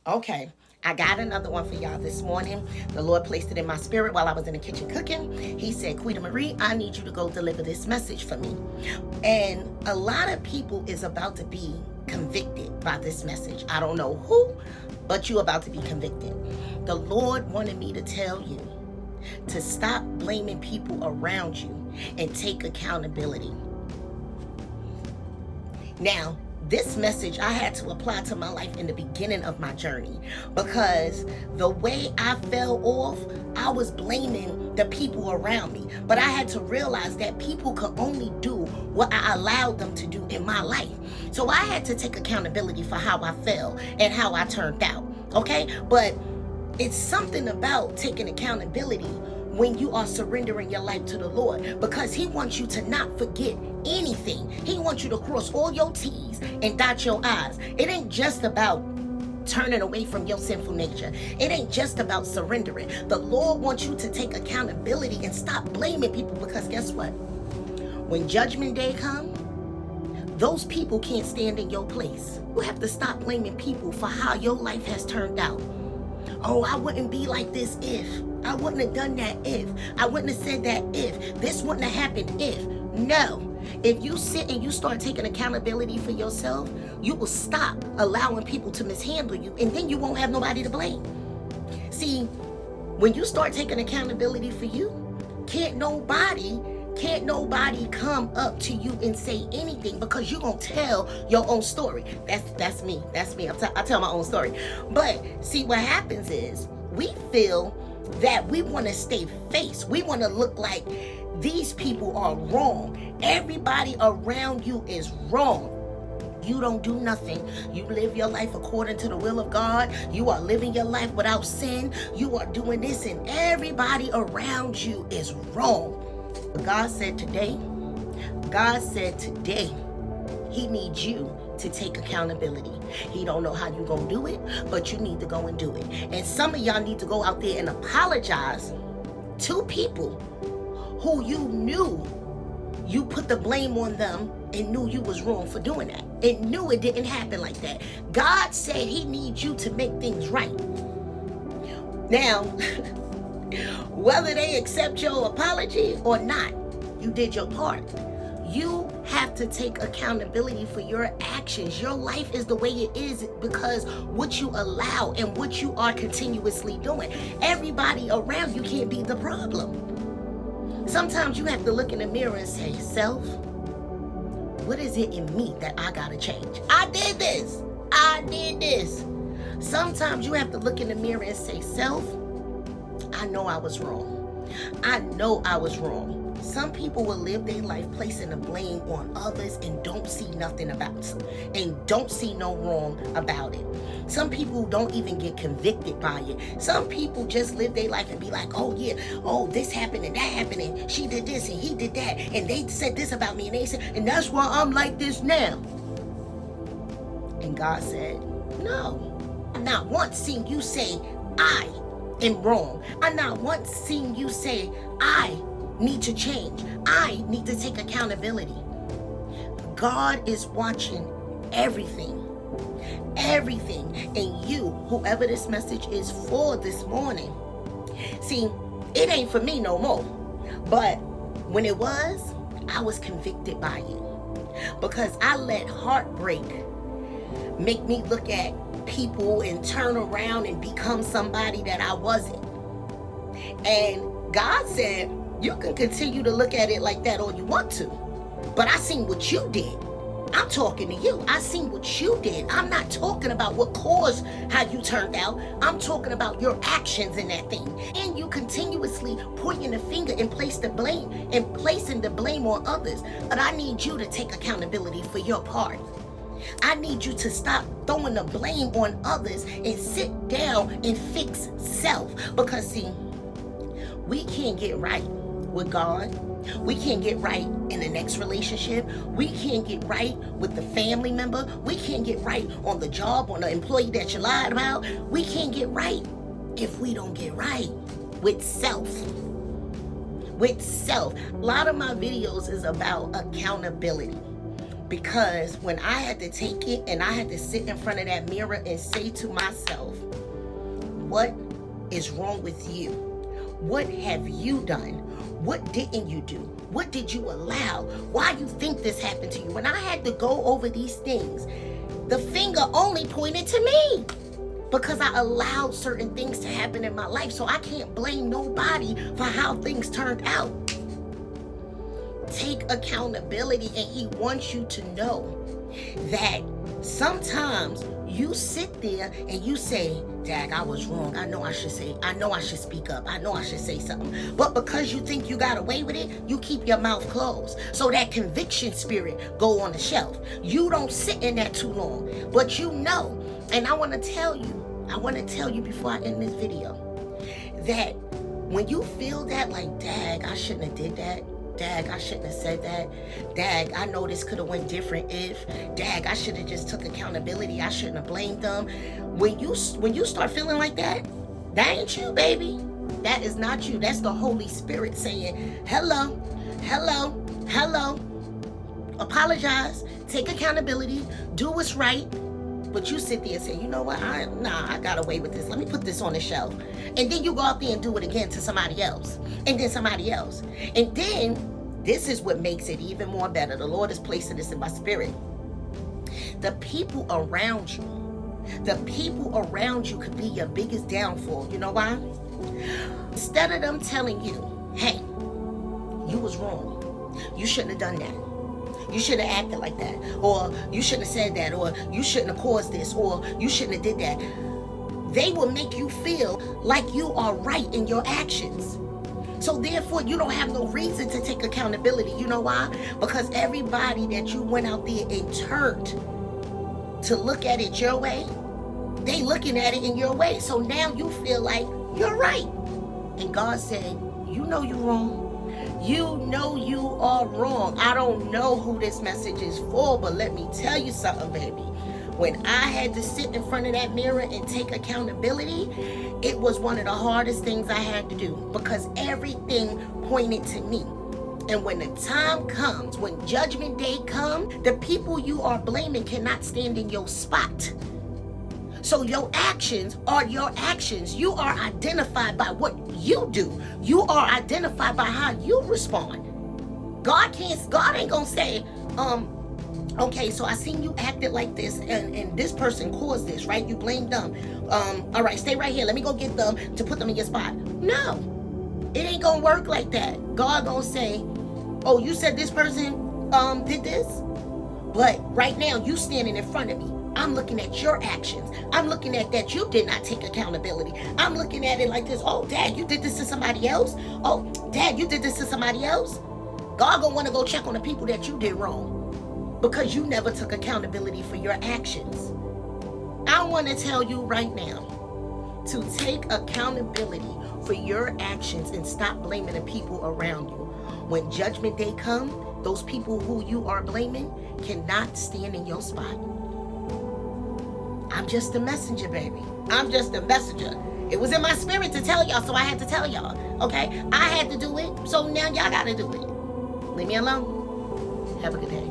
Okay, I got another one for y'all this morning. The Lord placed it in my spirit while I was in the kitchen cooking. He said, Quita Marie, I need you to go deliver this message for me. And a lot of people is about to be convicted by this message. I don't know who, but you about to be convicted. The Lord wanted me to tell you to stop blaming people around you and take accountability. Now, this message I had to apply to my life in the beginning of my journey, because the way I fell off, I was blaming the people around me. But I had to realize that people could only do what I allowed them to do in my life. So I had to take accountability for how I fell and how I turned out. Okay? But it's something about taking accountability when you are surrendering your life to the Lord, because He wants you to not forget anything. He wants you to cross all your T's and dot your I's. It ain't just about turning away from your sinful nature. It ain't just about surrendering. The Lord wants you to take accountability and stop blaming people, because guess what? When judgment day comes, those people can't stand in your place. You have to stop blaming people for how your life has turned out. Oh, I wouldn't be like this if. I wouldn't have done that if. I wouldn't have said that if. This wouldn't have happened if. No. If you sit and you start taking accountability for yourself, you will stop allowing people to mishandle you, and then you won't have nobody to blame. See, when you start taking accountability for you, can't nobody come up to you and say anything, because you're going to tell your own story. That's me. I tell my own story. But see, what happens is we feel that we want to stay face. We want to look like these people are wrong. Everybody around you is wrong. You don't do nothing. You live your life according to the will of God. You are living your life without sin. You are doing this, and everybody around you is wrong. God said today, He needs you to take accountability. He don't know how you gonna do it, but you need to go and do it. And some of y'all need to go out there and apologize to people who you knew you put the blame on them and knew you was wrong for doing that, and knew it didn't happen like that. God said He needs you to make things right. Now, whether they accept your apology or not, you did your part. You have to take accountability for your actions. Your life is the way it is because what you allow and what you are continuously doing. Everybody around you can't be the problem. Sometimes you have to look in the mirror and say, self, what is it in me that I gotta change? I did this. Sometimes you have to look in the mirror and say, self, I know I was wrong. Some people will live their life placing the blame on others and don't see nothing about it, and don't see no wrong about it. Some people don't even get convicted by it. Some people just live their life and be like, oh yeah, oh this happened and that happened and she did this and he did that and they said this about me and they said, and that's why I'm like this now. And God said, no. I've not once seen you say, I am wrong. I not once seen you say, I need to change. I need to take accountability. God is watching everything. And you, whoever this message is for this morning, see, it ain't for me no more. But when it was, I was convicted by you, because I let heartbreak make me look at people and turn around and become somebody that I wasn't. And God said, you can continue to look at it like that all you want to, but I seen what you did. I'm talking to you. I seen what you did. I'm not talking about what caused how you turned out. I'm talking about your actions in that thing. And you continuously pointing the finger and placing the blame on others. But I need you to take accountability for your part. I need you to stop throwing the blame on others and sit down and fix self. Because see, we can't get right with God. We can't get right in the next relationship. We can't get right with the family member. We can't get right on the job, on the employee that you lied about. We can't get right if we don't get right with self. A lot of my videos is about accountability. Because when I had to take it and I had to sit in front of that mirror and say to myself, what is wrong with you? What have you done? What didn't you do? What did you allow? Why do you think this happened to you? When I had to go over these things, the finger only pointed to me because I allowed certain things to happen in my life. So I can't blame nobody for how things turned out. Take accountability, and he wants you to know that sometimes you sit there and you say, Dag, I was wrong. I know I should speak up. I know I should say something. But because you think you got away with it, you keep your mouth closed. So that conviction spirit go on the shelf. You don't sit in that too long, but you know. And I want to tell you before I end this video, that when you feel that, like, Dag, I shouldn't have did that. Dag, I shouldn't have said that. Dag, I know this could have went different if. Dag, I should have just took accountability. I shouldn't have blamed them. When you start feeling like that, that ain't you, baby. That is not you. That's the Holy Spirit saying, hello, hello, hello. Apologize. Take accountability. Do what's right. But you sit there and say, you know what? I got away with this. Let me put this on the shelf. And then you go out there and do it again to somebody else. And then somebody else. And then, this is what makes it even more better. The Lord is placing this in my spirit. The people around you could be your biggest downfall. You know why? Instead of them telling you, hey, you was wrong. You shouldn't have done that. You shouldn't have acted like that, or you shouldn't have said that, or you shouldn't have caused this, or you shouldn't have did that. They will make you feel like you are right in your actions. So therefore, you don't have no reason to take accountability. You know why? Because everybody that you went out there and turned to look at it your way, they looking at it in your way. So now you feel like you're right. And God said, you know you're wrong. You know you are wrong. I don't know who this message is for, but let me tell you something, baby. When I had to sit in front of that mirror and take accountability, it was one of the hardest things I had to do because everything pointed to me. And when the time comes, when judgment day comes, the people you are blaming cannot stand in your spot. So your actions are your actions. You are identified by what you do. You are identified by how you respond. God ain't gonna say, okay, so I seen you acted like this and this person caused this, right? You blamed them. All right, stay right here. Let me go get them to put them in your spot. No, it ain't gonna work like that. God gonna say, oh, you said this person did this, but right now you standing in front of me. I'm looking at your actions. I'm looking at that you did not take accountability. I'm looking at it like this. Oh, Dad, you did this to somebody else? Oh, Dad, you did this to somebody else? God gonna want to go check on the people that you did wrong because you never took accountability for your actions. I want to tell you right now to take accountability for your actions and stop blaming the people around you. When judgment day comes, those people who you are blaming cannot stand in your spot. I'm just a messenger, baby. I'm just a messenger. It was in my spirit to tell y'all, so I had to tell y'all, okay? I had to do it, so now y'all got to do it. Leave me alone. Have a good day.